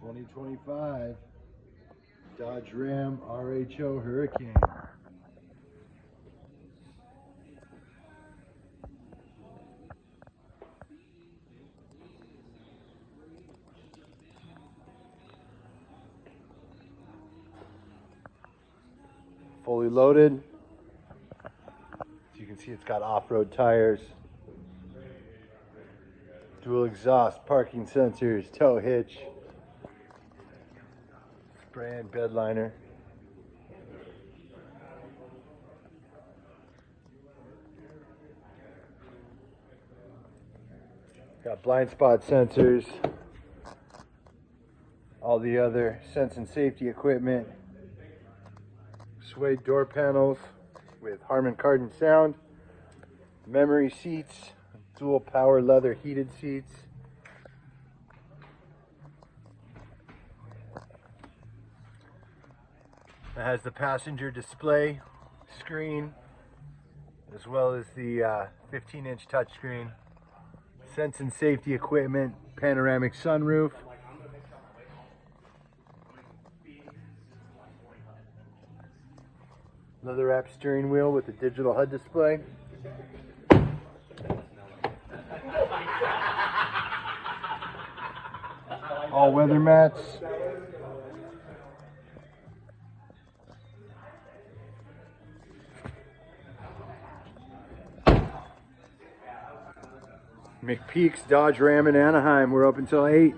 2025 Dodge Ram RHO Hurricane. Fully loaded. As you can see, it's got off-road tires, dual exhaust, parking sensors, tow hitch, spray and bed liner. Got blind spot sensors, all the other sense and safety equipment, suede door panels with Harman Kardon sound, memory seats, dual power leather heated seats. It has the passenger display screen as well as the 15-inch touchscreen, sense and safety equipment, panoramic sunroof. Leather wrapped steering wheel with a digital HUD display. All weather mats. McPeak's Dodge Ram in Anaheim. We're open till 8.